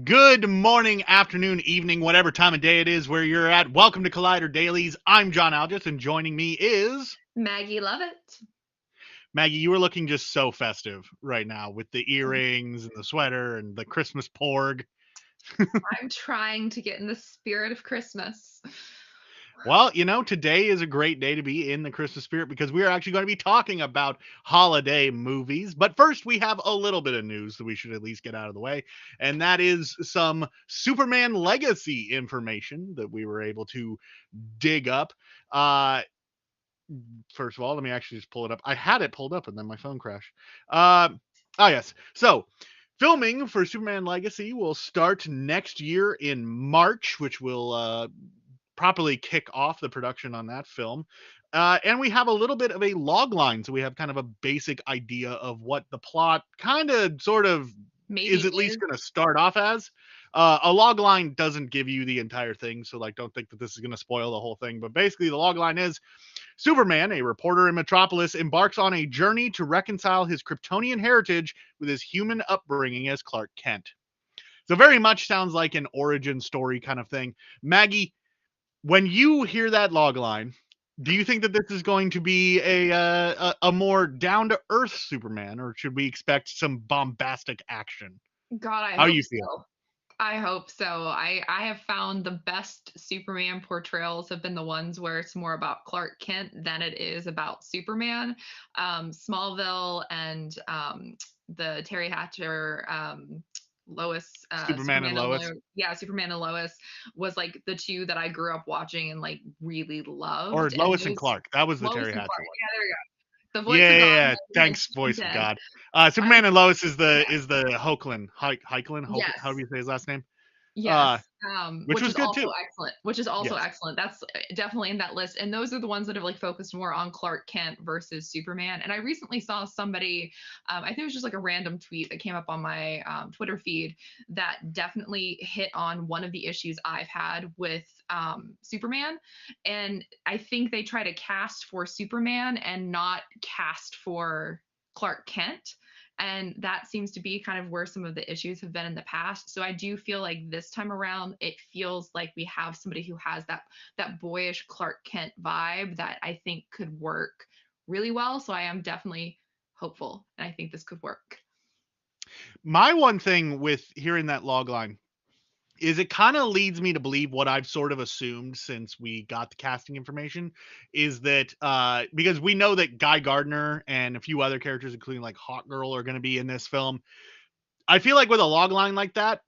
Good morning, afternoon, evening, whatever time of day it is where you're at. Welcome to Collider Dailies. I'm John Algis, and joining me is Maggie Lovett. Maggie. You are looking just so festive right now with the earrings and the sweater and the Christmas porg. I'm trying to get in the spirit of Christmas. Well, today is a great day to be in the Christmas spirit because we are actually going to be talking about holiday movies. But first, we have a little bit of news that we should at least get out of the way, and that is some Superman Legacy information that we were able to dig up. Uh, First of all, let me actually just pull it up. I had it pulled up and then my phone crashed. Yes. So, filming for Superman Legacy will start next year in March, which will properly kick off the production on that film. And we have a little bit of a log line, so we have kind of a basic idea of what the plot kind of sort of Maybe is at least is. going to start off as. A log line doesn't give you the entire thing, so like don't think that this is going to spoil the whole thing. But basically, the log line is Superman, a reporter in Metropolis, embarks on a journey to reconcile his Kryptonian heritage with his human upbringing as Clark Kent. So very much sounds like an origin story kind of thing. Maggie, when you hear that log line, do you think that this is going to be a more down to earth Superman, or should we expect some bombastic action? God, I How do hope you feel? so. I hope so. I have found the best Superman portrayals have been the ones where it's more about Clark Kent than it is about Superman. Smallville and the Terry Hatcher Lois, Superman and Superman and Lois, Lois, yeah, Superman and Lois was like the two that I grew up watching and like really or loved. And Lois and those Clark? That was the Lois Terry and Hatcher Clark, one. yeah, there you go. The voice Yeah, of yeah, God yeah. has Thanks, voice jumped of in. God. I Superman and Lois is the Yes, is the Hoagland, how do yes. you say his last name? Uh, Yes, which was good too. which is also Yes. excellent. That's definitely in that list, and those are the ones that have like focused more on Clark Kent versus Superman. And I recently saw somebody, I think it was just like a random tweet that came up on my Twitter feed that definitely hit on one of the issues I've had with Superman, and I think they try to cast for Superman and not cast for Clark Kent, and that seems to be kind of where some of the issues have been in the past. So I do feel like this time around it feels like we have somebody who has that boyish Clark Kent vibe that I think could work really well. So I am definitely hopeful and I think this could work. My one thing with hearing that log line is it kind of leads me to believe what I've sort of assumed since we got the casting information is that because we know that Guy Gardner and a few other characters, including like Hawk Girl, are going to be in this film. I feel like with a log line like that,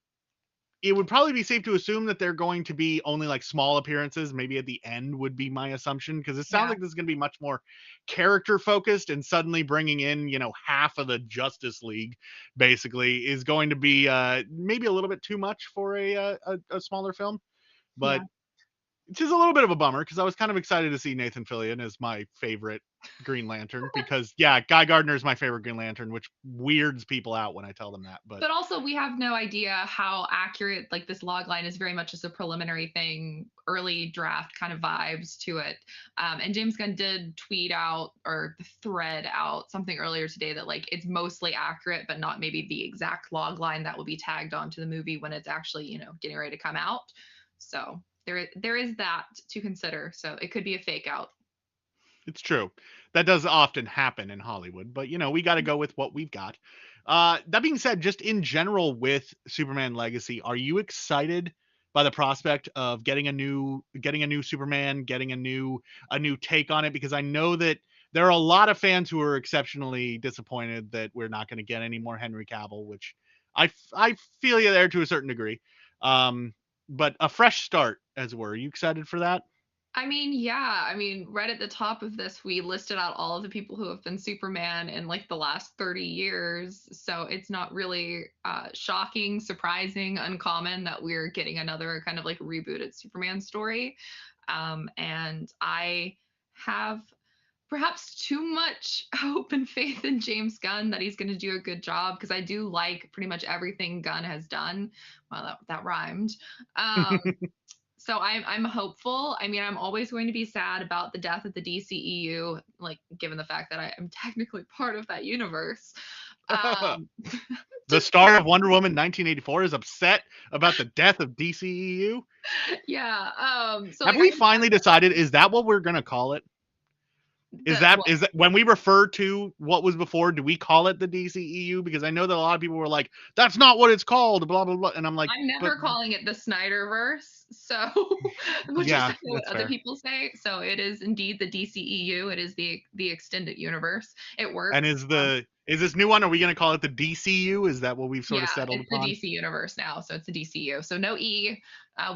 it would probably be safe to assume that they're going to be only like small appearances. Maybe at the end would be my assumption because it sounds Yeah. like this is going to be much more character focused, and suddenly bringing in half of the Justice League basically is going to be maybe a little bit too much for a smaller film. But Yeah. which is a little bit of a bummer because I was kind of excited to see Nathan Fillion as my favorite Green Lantern because yeah, Guy Gardner is my favorite Green Lantern, which weirds people out when I tell them that. But But also, we have no idea how accurate like this log line is. Very much just a preliminary thing, early draft kind of vibes to it. And James Gunn did tweet out or thread out something earlier today that like it's mostly accurate, but not maybe the exact log line that will be tagged onto the movie when it's actually getting ready to come out. So there is that to consider. So it could be a fake out. it's true. That does often happen in Hollywood, but we got to go with what we've got. That being said, just in general with Superman Legacy, are you excited by the prospect of getting a new Superman, getting a new take on it? Because I know that there are a lot of fans who are exceptionally disappointed that we're not going to get any more Henry Cavill, which I feel you there to a certain degree. Um, but a fresh start, as it were. Are you excited for that? I mean, yeah. I mean, right at the top of this, we listed out all of the people who have been Superman in like the last 30 years. So it's not really shocking, surprising, uncommon that we're getting another kind of like rebooted Superman story. And I have perhaps too much hope and faith in James Gunn that he's going to do a good job because I do like pretty much everything Gunn has done. Well, that rhymed. Um, so I'm hopeful. I mean, I'm always going to be sad about the death of the DCEU, like given the fact that I am technically part of that universe. Um, The just star of Wonder Woman 1984 is upset about the death of DCEU. yeah. So Have like we finally decided? Is that what we're gonna call it? Is the that what is that when we refer to what was before? Do we call it the DCEU? Because I know that a lot of people were like, "That's not what it's called." Blah blah blah, and I'm like, I'm "But never calling it the Snyderverse, so which is yeah, what that's other fair." people say. So it is indeed the DCEU. It is the extended universe. It And works. is this new one? Are we gonna call it the DCU? Is that what we've sort of Yeah, settled it's the upon? DC universe now, so it's the DCU. So no E.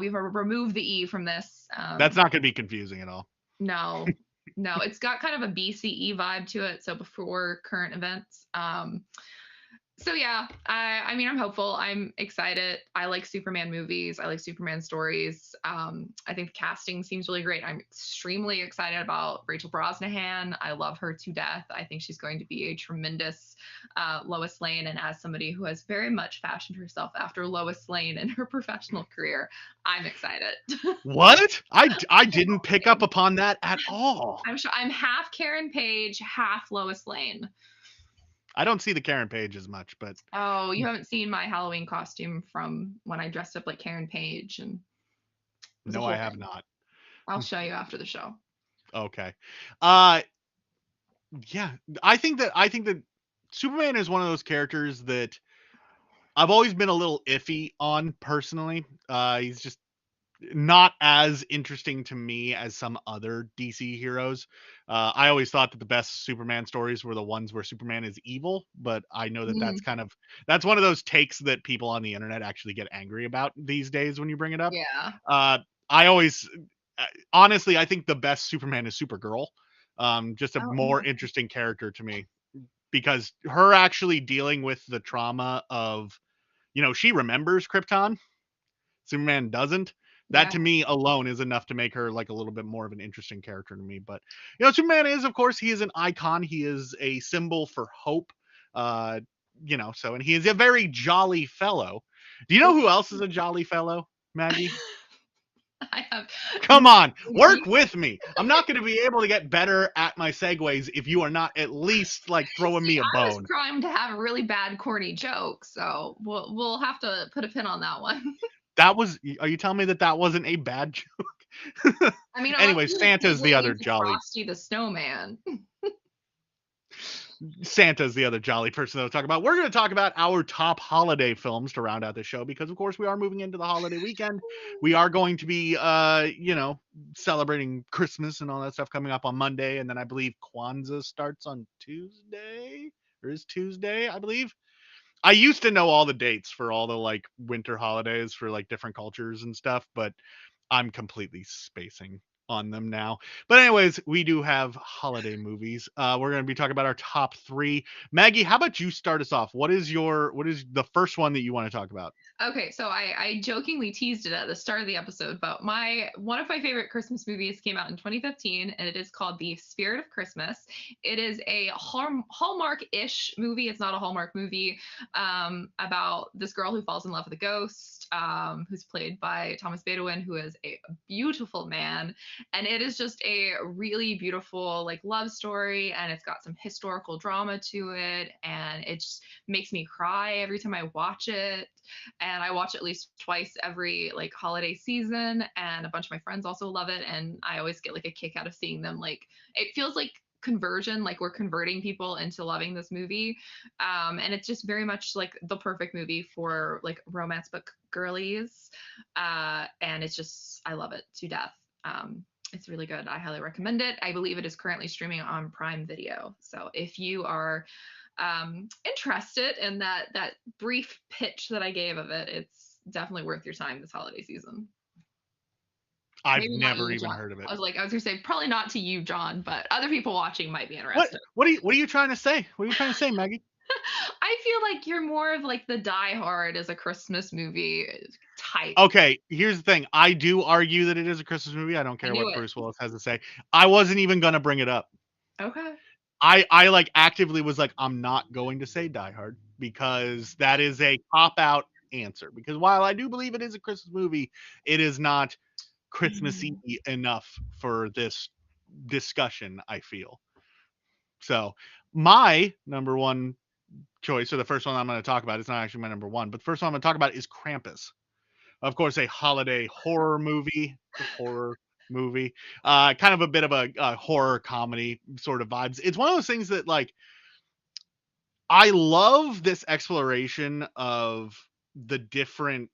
We've removed the E from this. That's not gonna be confusing at all. No, no, it's got kind of a BCE vibe to it. So before current events. So yeah, I mean, I'm hopeful. I'm excited. I like Superman movies. I like Superman stories. I think the casting seems really great. I'm extremely excited about Rachel Brosnahan. I love her to death. I think she's going to be a tremendous Lois Lane. And as somebody who has very much fashioned herself after Lois Lane in her professional career, I'm excited. What? I didn't pick up upon that at all. I'm sure I'm half Karen Page, half Lois Lane. I don't see the Karen Page as much, but Oh, you haven't seen my Halloween costume from when I dressed up like Karen Page, and it was a no, I whole have thing. not. I'll show you after the show. Okay. Uh yeah, I think that Superman is one of those characters that I've always been a little iffy on personally. He's just not as interesting to me as some other DC heroes. I always thought that the best Superman stories were the ones where Superman is evil, but I know that Mm, that's one of those takes that people on the internet actually get angry about these days when you bring it up. yeah. Uh, I always, honestly, I think the best Superman is Supergirl. Just a Oh, more interesting. interesting character to me because her actually dealing with the trauma of, she remembers Krypton. Superman doesn't. That Yeah. to me alone is enough to make her like a little bit more of an interesting character to me. But Superman is, of course, he is an icon. He is a symbol for hope. Uh, so and he is a very jolly fellow. Do you know who else is a jolly fellow, Maggie? I have Come no on, idea. work with me. I'm not going to be able to get better at my segues if you are not at least like throwing See, me a I was bone. primed to have a really bad corny joke, so we'll have to put a pin on that one. That was. Are you telling me that that wasn't a bad joke? I mean, unless Anyway, you were Santa's the giggling other into jolly Frosty the Snowman. Santa's the other jolly person that we'll talk about. We're going to talk about our top holiday films to round out the show because, of course, we are moving into the holiday weekend. We are going to be, celebrating Christmas and all that stuff coming up on Monday, and then I believe Kwanzaa starts on Tuesday, or is Tuesday, I believe. I used to know all the dates for all the like winter holidays for like different cultures and stuff, but I'm completely spacing on them now. But anyways, we do have holiday movies. We're going to be talking about our top 3. Maggie, how about you start us off? What is the first one that you want to talk about? Okay, so I jokingly teased it at the start of the episode, but one of my favorite Christmas movies came out in 2015, and it is called The Spirit of Christmas. It is a Hallmark-ish movie. It's not a Hallmark movie, about this girl who falls in love with a ghost, who's played by Thomas Bedouin, who is a beautiful man, and it is just a really beautiful like love story, and it's got some historical drama to it, and it just makes me cry every time I watch it, and I watch at least twice every like holiday season, and a bunch of my friends also love it, and I always get like a kick out of seeing them like it feels like conversion, like we're converting people into loving this movie, and it's just very much like the perfect movie for like romance book girlies, and it's just I love it to death. It's really good. I highly recommend it. I believe it is currently streaming on Prime Video, so if you are interested in that brief pitch that I gave of it, it's definitely worth your time this holiday season. I've Maybe not never you, even John. heard of it. I was gonna say probably not to you, John, but other people watching might be What interested. what are you trying to say? What are you trying to say, Maggie? I feel like you're more of like the Die Hard as a Christmas movie type. Okay, here's the thing. I do argue that it is a Christmas movie. I don't I care knew what it. Bruce Willis has to say. I wasn't even going to bring it up. Okay. I like actively was like, I'm not going to say Die Hard because that is a cop out answer. Because while I do believe it is a Christmas movie, it is not Christmassy Mm. enough for this discussion, I feel. So my number one choice, or the first one I'm going to talk about, it's not actually my number one, but the first one I'm going to talk about is Krampus. Of course, a holiday horror movie. It's a horror movie. Kind of a bit of a horror comedy sort of vibes. It's one of those things that, like, I love this exploration of the different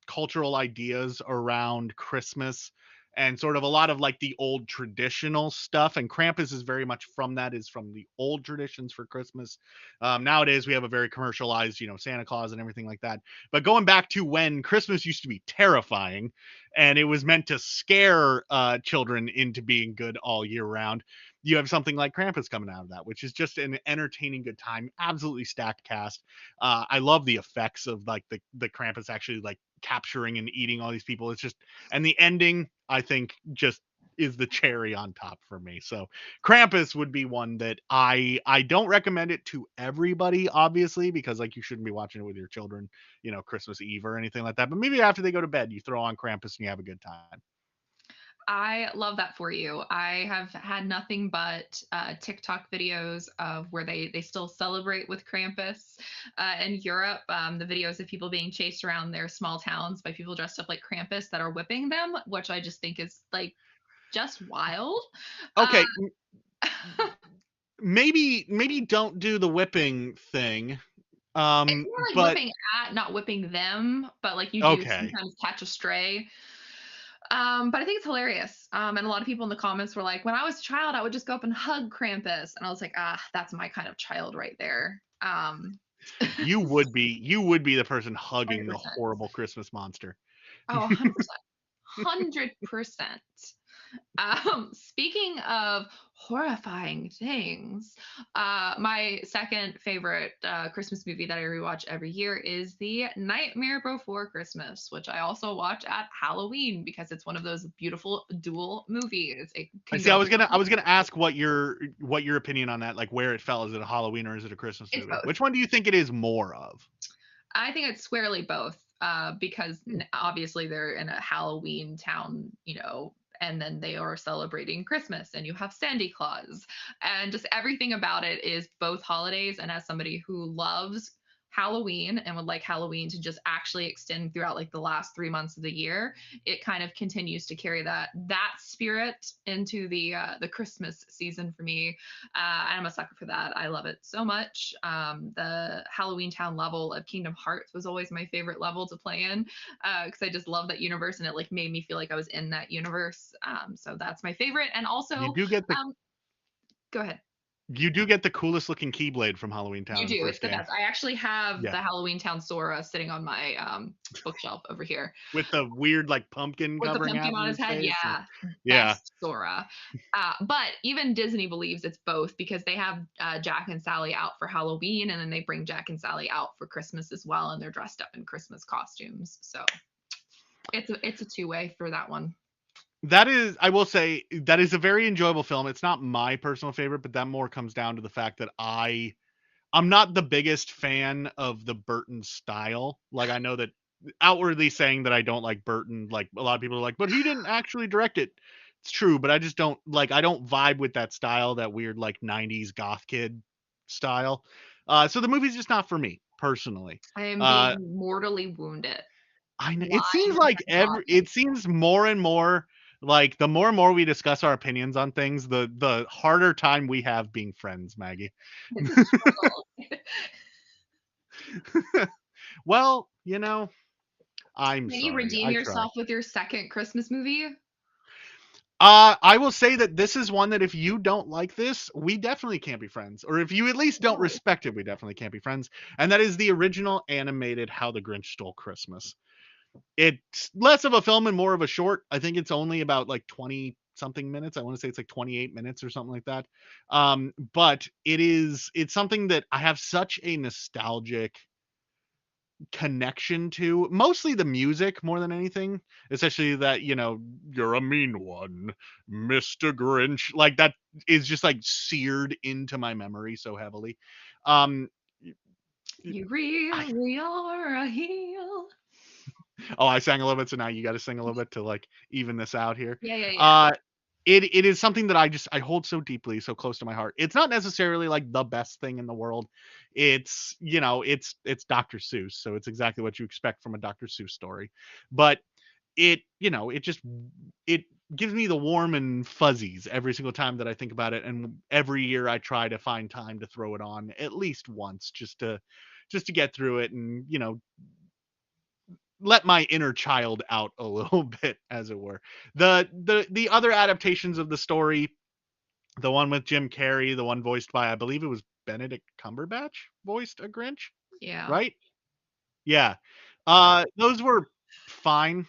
cultural ideas around Christmas and sort of a lot of like the old traditional stuff. And Krampus is very much from that, is from the old traditions for Christmas. Nowadays, we have a very commercialized, Santa Claus and everything like that. But going back to when Christmas used to be terrifying and it was meant to scare children into being good all year round, you have something like Krampus coming out of that, which is just an entertaining good time. Absolutely stacked cast. I love the effects of like the Krampus actually like capturing and eating all these people. It's just, and the ending I think just is the cherry on top for me. So Krampus would be one that I don't recommend it to everybody, obviously, because like you shouldn't be watching it with your children, Christmas Eve or anything like that. But maybe after they go to bed, you throw on Krampus and you have a good time. I love that for you. I have had nothing but TikTok videos of where they still celebrate with Krampus in Europe. The videos of people being chased around their small towns by people dressed up like Krampus that are whipping them, which I just think is like just wild. Uh, Okay, maybe don't do the whipping thing. it's more like But whipping at, not whipping them, but like you do okay. sometimes catch a stray. But I think it's hilarious. And a lot of people in the comments were like, when I was a child, I would just go up and hug Krampus. And I was like, that's my kind of child right there. You would be the person hugging the 100%. horrible Christmas monster. Oh, 100%. 100%. Speaking of horrifying things, my second favorite Christmas movie that I rewatch every year is The Nightmare Before Christmas, which I also watch at Halloween because it's one of those beautiful dual movies. It I can see. I go. was gonna I was gonna ask what your opinion on that, like where it fell. Is it a Halloween or is it a Christmas It's movie? both. Which one do you think it is more of? I think it's squarely both, because Hmm. obviously they're in a Halloween town, and then they are celebrating Christmas, and you have Sandy Claus, and just everything about it is both holidays. And as somebody who loves Halloween and would like Halloween to just actually extend throughout like the last 3 months of the year, it kind of continues to carry that spirit into the Christmas season for me. I'm a sucker for that. I love it so much. The Halloween Town level of Kingdom Hearts was always my favorite level to play in, because I just love that universe and it like made me feel like I was in that universe. So that's my favorite. And You also, do get the um, go ahead. you do get the coolest looking Keyblade from Halloween Town You in the do. It's first the game. best. I actually have Yeah, the Halloween Town Sora sitting on my bookshelf over here. with the weird like pumpkin With the covering pumpkin half of on his his head, face. yeah, Yeah, best Sora. But even Disney believes it's both because they have Jack and Sally out for Halloween, and then they bring Jack and Sally out for Christmas as well, and they're dressed up in Christmas costumes. So it's a two-way for that one. that is, I will say, that is a very enjoyable film. It's not my personal favorite, but that more comes down to the fact that I'm not the biggest fan of the Burton style. Like, I know that outwardly saying that I don't like Burton, like a lot of people are like, but he didn't actually direct it. It's true, but I just don't like, I don't vibe with that style, that weird like 90s goth kid style. So the movie's just not for me personally. I am Uh being mortally wounded. I know it Line seems like and it body. seems more and more like the more and more we discuss our opinions on things, the harder time we have being friends, Maggie. It's a struggle. Well, I'm Can you sorry. redeem I try. yourself with your second Christmas movie? I will say that this is one that if you don't like this, we definitely can't be friends. Or if you at least don't Oh, respect it, we definitely can't be friends. And that is the original animated How the Grinch Stole Christmas. It's less of a film and more of a short. I think it's only about like 20 something minutes. I want to say it's like 28 minutes or something like that. But it's something that I have such a nostalgic connection to, mostly the music more than anything, especially that, you're a mean one, Mr. Grinch, like that is just like seared into my memory so heavily. um you I really are a heel. oh, I sang a little bit, so now you got to sing a little bit to like even this out here. Yeah, yeah, yeah. uh it is something that I hold so deeply, so close to my heart. It's not necessarily like the best thing in the world. It's, it's Dr. Seuss, so it's exactly what you expect from a Dr. Seuss story. But it just it gives me the warm and fuzzies every single time that I think about it, and every year I try to find time to throw it on at least once, just to get through it, and let my inner child out a little bit, as it were. The other adaptations of the story, the one with Jim Carrey, the one voiced by, I believe it was Benedict Cumberbatch, voiced a Grinch, Yeah. right? Yeah. Those were fine.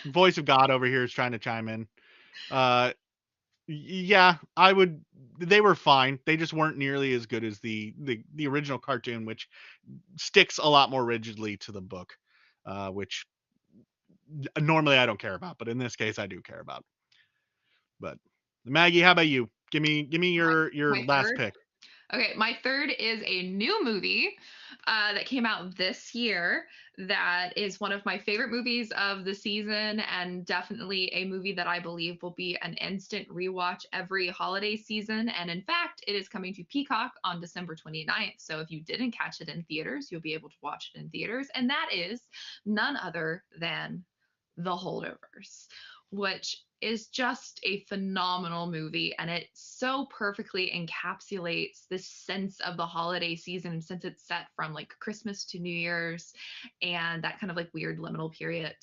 Voice of God over here is trying to chime in. Uh, yeah, I would. They were fine. They just weren't nearly as good as the original cartoon, which sticks a lot more rigidly to the book, which normally I don't care about, but in this case I do care about. But Maggie, how about you? Give me My your my last third. pick. Okay, my third is a new movie that came out this year that is one of my favorite movies of the season, and definitely a movie that I believe will be an instant rewatch every holiday season. And in fact, it is coming to Peacock on December 29th. So if you didn't catch it in theaters, you'll be able to watch it in theaters. And that is none other than The Holdovers, which is just a phenomenal movie, and it so perfectly encapsulates this sense of the holiday season, since it's set from like Christmas to New Year's and that kind of like weird liminal period.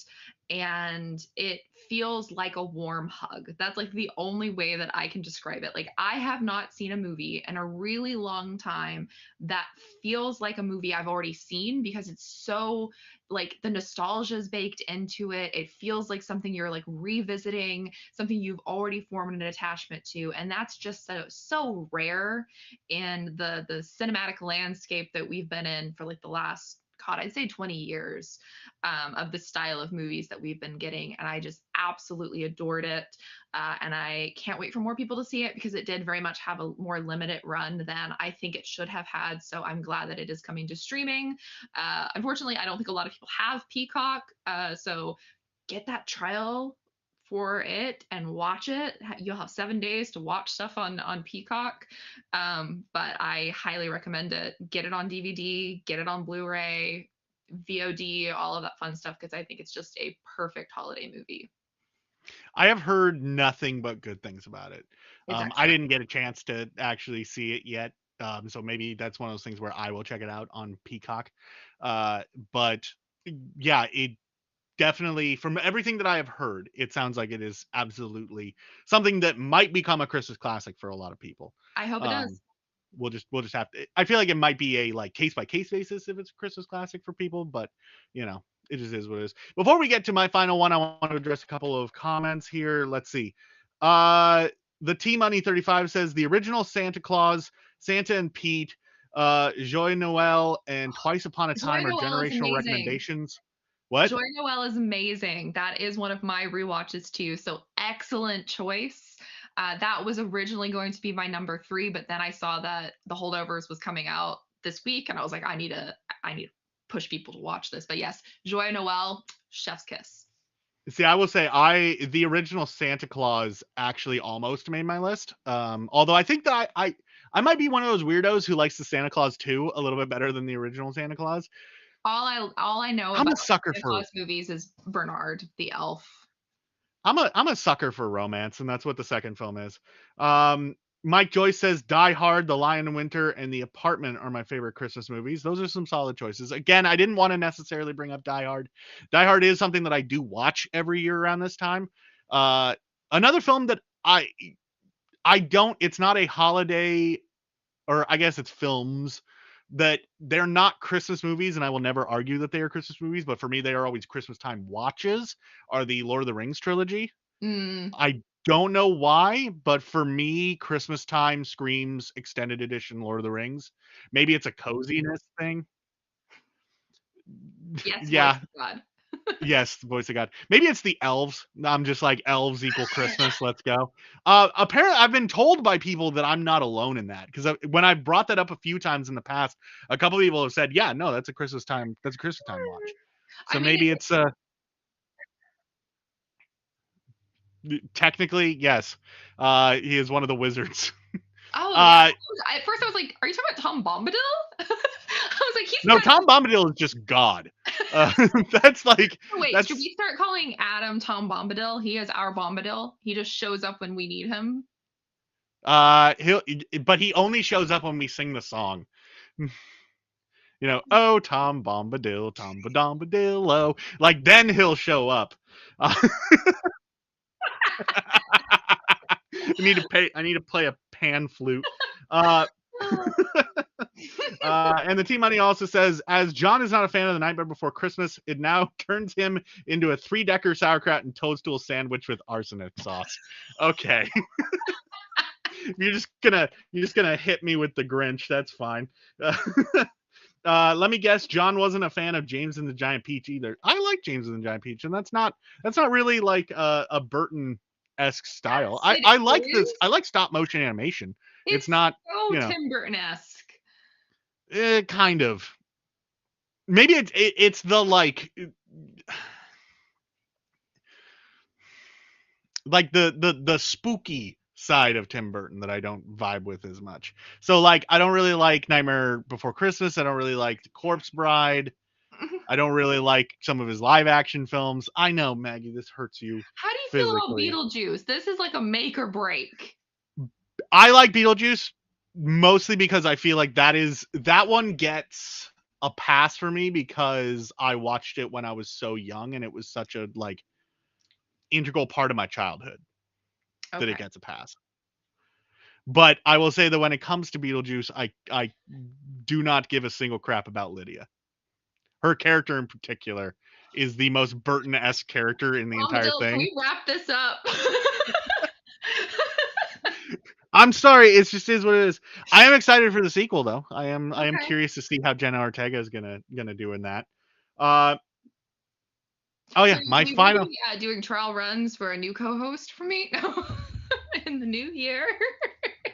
And it feels like a warm hug. That's like the only way that I can describe it. Like, I have not seen a movie in a really long time that feels like a movie I've already seen, because it's so, like, the nostalgia is baked into it. It feels like something you're like revisiting, something you've already formed an attachment to, and that's just so rare in the cinematic landscape that we've been in for like the last, God, I'd say 20 years, of the style of movies that we've been getting. And I just absolutely adored it. And I can't wait for more people to see it, because it did very much have a more limited run than I think it should have had. So I'm glad that it is coming to streaming. Unfortunately, I don't think a lot of people have Peacock. So get that trial for it and watch it. You'll have 7 days to watch stuff on Peacock. But I highly recommend it. Get it on DVD, get it on Blu-ray, VOD, all of that fun stuff, because I think it's just a perfect holiday movie. I have heard nothing but good things about it. It's I excellent. didn't get a chance to actually see it yet, so maybe that's one of those things where I will check it out on Peacock. Uh, but yeah, it definitely, from everything that I have heard, it sounds like it is absolutely something that might become a Christmas classic for a lot of people. I hope it Um, does. we'll just have to. I feel like it might be a like case by case basis if it's a Christmas classic for people, but you know, it just is what it is. Before we get to my final one, I want to address a couple of comments here. Let's see. Uh, the T Money 35 says the original Santa Claus, Santa and Pete, Joy Noel, and Twice Upon a Joy Time are Noel is generational amazing. recommendations. What? Joy Noel is amazing. That is one of my rewatches too. So excellent choice. That was originally going to be my number three, but then I saw that The Holdovers was coming out this week, and I was like, I need to push people to watch this. But yes, Joy Noel, chef's kiss. See, I will say the original Santa Claus actually almost made my list. Although I think that I might be one of those weirdos who likes the Santa Claus 2 a little bit better than the original Santa Claus. All I know I'm about a sucker Santa for Claus movies is Bernard the elf. I'm a sucker for romance, and that's what the second film is. Um, Mike Joyce says Die Hard, The Lion in Winter, and The Apartment are my favorite Christmas movies. Those are some solid choices. Again, I didn't want to necessarily bring up Die Hard. Die Hard is something that I do watch every year around this time. Uh, Another film that I don't. It's not a holiday, or I guess it's films that they're not Christmas movies, and I will never argue that they are Christmas movies. But for me, they are always Christmas time watches. Are the Lord of the Rings trilogy? Mm, I don't know why, but for me, Christmas time screams extended edition Lord of the Rings. Maybe it's a coziness thing. yes, voice Yeah, of God. yes, the voice of God. Maybe it's the elves. I'm just like elves equal Christmas. Let's go. Apparently, I've been told by people that I'm not alone in that, because when I brought that up a few times in the past, a couple of people have said, "Yeah, no, that's a Christmas time. That's a Christmas time watch." I So mean, maybe it's Technically, yes. He is one of the wizards. Oh yeah. Uh, At first I was like, are you talking about Tom Bombadil? I was like, he's no, kind Tom Bombadil is just God. That's like of. Wait, should that's we start calling Adam Tom Bombadil? He is our Bombadil. He just shows up when we need him. he'll but he only shows up when we sing the song. Oh Tom Bombadil, Tom Bombadillo. Like then he'll show up. I need to play a pan flute. Uh, and the Team Money also says, as John is not a fan of The Nightmare Before Christmas, it now turns him into a 3-decker sauerkraut and toadstool sandwich with arsenic sauce. Okay. you're just gonna hit me with the Grinch. That's fine. Let me guess. John wasn't a fan of James and the Giant Peach either. I like James and the Giant Peach, and that's not really like a Burton-esque style. Yes, I it like this. is. I like stop motion animation. It's not so Tim Burton-esque. kind of. Maybe it's the like the spooky side of Tim Burton that I don't vibe with as much. So like I don't really like Nightmare Before Christmas. I don't really like The Corpse Bride. I don't really like some of his live action films. I know, Maggie, this hurts you How do you physically. feel about Beetlejuice? This is like a make or break. I like Beetlejuice mostly because I feel like that one gets a pass for me because I watched it when I was so young and it was such a like integral part of my childhood that it gets a pass. But I will say that when it comes to Beetlejuice, I do not give a single crap about Lydia. Her character in particular is the most Burton-esque character in the entire Bombadil, thing. can we wrap this up? I'm sorry, it just is what it is. I am excited for the sequel though. I am curious to see how Jenna Ortega is gonna do in that. Oh yeah, So my we final be, doing trial runs for a new co-host for me in the new year.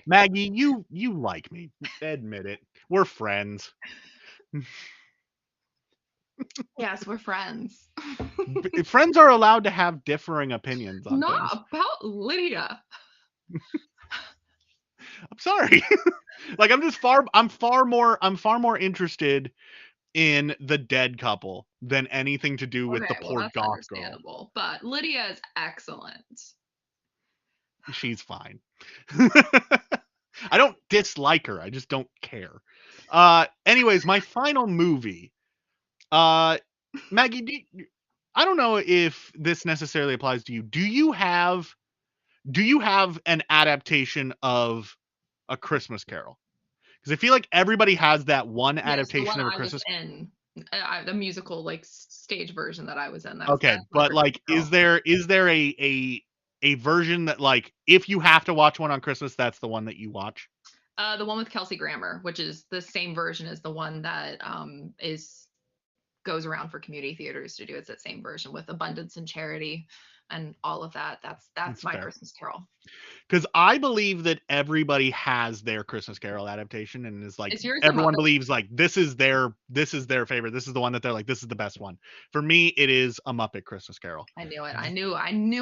Maggie, you like me. Admit it. We're friends. Yes, we're friends. Friends are allowed to have differing opinions on Not things. about Lydia. I'm sorry. Like I'm far more interested in the dead couple than anything to do with the poor that's goth girl. understandable. But Lydia is excellent. She's fine. I don't dislike her. I just don't care. Anyways, my final movie. Maggie, I don't know if this necessarily applies to you. Do you have an adaptation of A Christmas Carol? Because I feel like everybody has that one adaptation of A Christmas. In the musical like stage version that I was in. Okay, but like, is there a version that like if you have to watch one on Christmas, that's the one that you watch? The one with Kelsey Grammer, which is the same version as the one that goes around for community theaters to do. It's that same version with abundance and charity and all of that. That's my fair. Christmas Carol. Because I believe that everybody has their Christmas Carol adaptation, and is like everyone believes like this is their favorite. This is the one that they're like, this is the best one. For me, it is A Muppet Christmas Carol. I knew it. I knew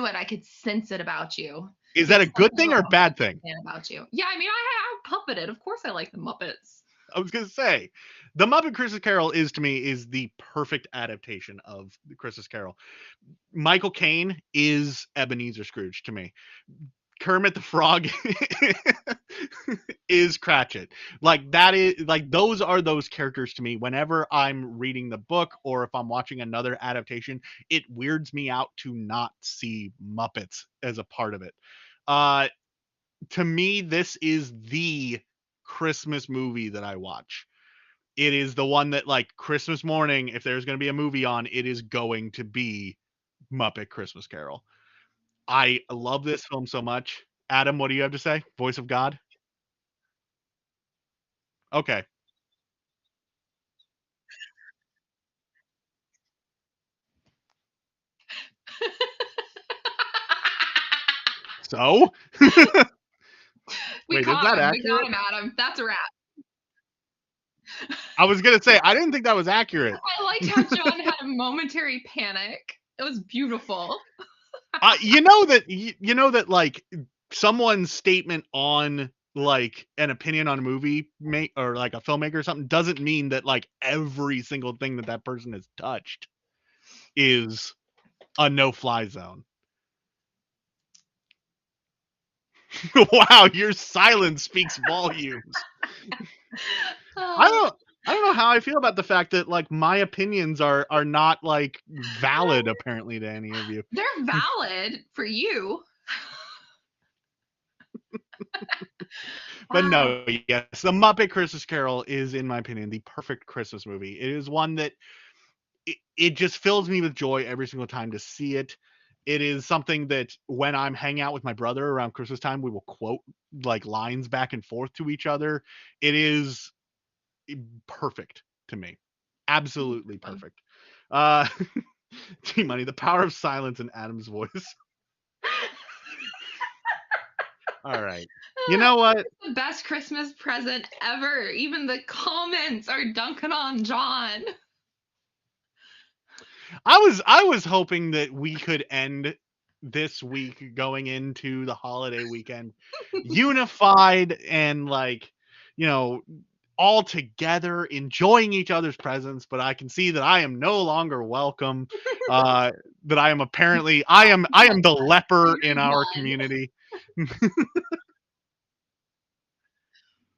it. I could sense it about you. Is that a good thing or a bad thing? About you. Yeah, I mean, I puppeted. Of course, I like the Muppets. I was gonna say, The Muppet Christmas Carol is to me is the perfect adaptation of the Christmas Carol. Michael Caine is Ebenezer Scrooge to me. Kermit the Frog is Cratchit. Like that is like those are those characters to me. Whenever I'm reading the book or if I'm watching another adaptation, it weirds me out to not see Muppets as a part of it. To me, this is the Christmas movie that I watch. It is the one that like Christmas morning, if there's going to be a movie on, it is going to be Muppet Christmas Carol. I love this film so much. Adam, what do you have to say? Voice of God? Okay. So? Wait, is that accurate? We got him, Adam. That's a wrap. I was going to say, I didn't think that was accurate. I liked how John had a momentary panic. It was beautiful. you know that like someone's statement on like an opinion on a movie make or like a filmmaker or something doesn't mean that like every single thing that that person has touched is a no-fly zone. Wow, your silence speaks volumes. I Oh, don't I don't know how I feel about the fact that like my opinions are not like valid apparently to any of you. they're valid for you. But Wow. no, yes, The Muppet Christmas Carol is, in my opinion, the perfect Christmas movie. It is one that it just fills me with joy every single time to see it. It is something that when I'm hanging out with my brother around Christmas time, we will quote like lines back and forth to each other. It is perfect to me. Absolutely Fun. perfect. Uh T Money, the power of silence in Adam's voice. All right. You know what? The best Christmas present ever. Even the comments are dunking on John. I was hoping that we could end this week going into the holiday weekend unified and like, you know, all together enjoying each other's presence, but I can see that I am no longer welcome. That I am apparently I am the leper in You're our done. community.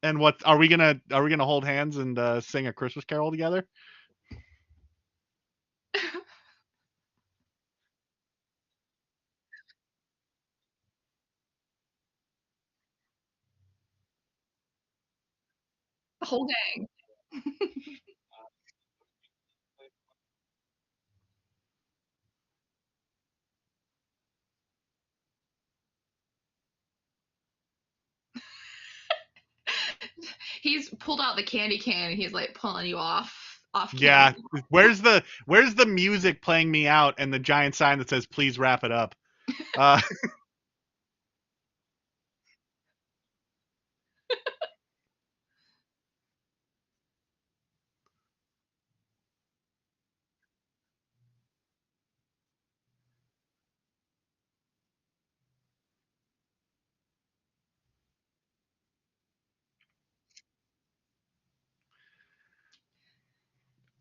And what are we gonna hold hands and sing a Christmas carol together? The whole gang. He's pulled out the candy can and he's like pulling you off Yeah. camera. Where's the music playing me out and the giant sign that says please wrap it up? Uh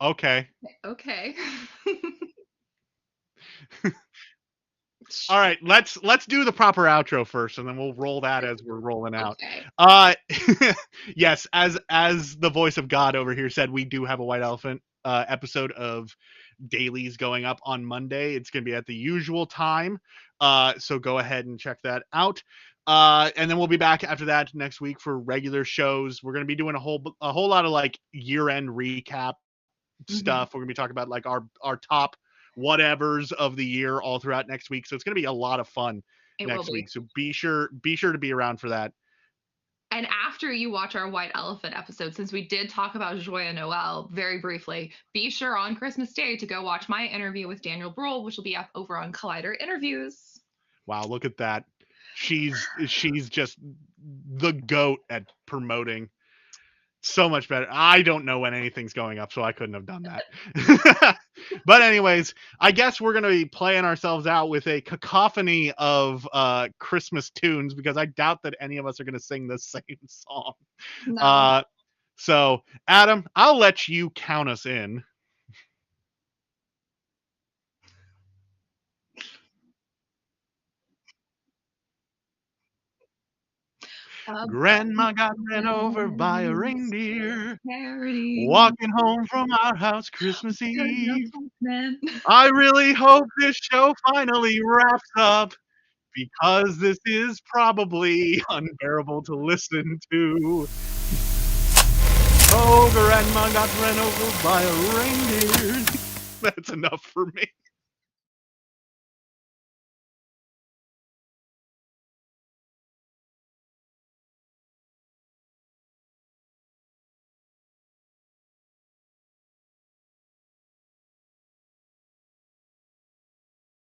okay. Okay. All right, let's do the proper outro first, and then we'll roll that as we're rolling out. Okay. Uh, yes, as the voice of God over here said, we do have a White Elephant episode of Dailies going up on Monday. It's going to be at the usual time, so go ahead and check that out. And then we'll be back after that next week for regular shows. We're going to be doing a whole lot of like year end recap Mhm. stuff. We're gonna be talking about like our top whatevers of the year all throughout next week. So it's gonna be a lot of fun It will next be. week. So be sure to be around for that. And after you watch our White Elephant episode, since we did talk about Joyeux Noel very briefly, be sure on Christmas Day to go watch my interview with Daniel Bruhl, which will be up over on Collider Interviews. Wow, look at that. She's just the goat at promoting. So much better. I don't know when anything's going up, so I couldn't have done that. But anyways, I guess we're gonna be playing ourselves out with a cacophony of Christmas tunes because I doubt that any of us are gonna sing the same song. No. Uh, so Adam, I'll let you count us in. Grandma got ran over by a reindeer Charity. walking home from our house Christmas Good enough, Eve. man. I really hope this show finally wraps up because this is probably unbearable to listen to. Oh, grandma got ran over by a reindeer. That's enough for me.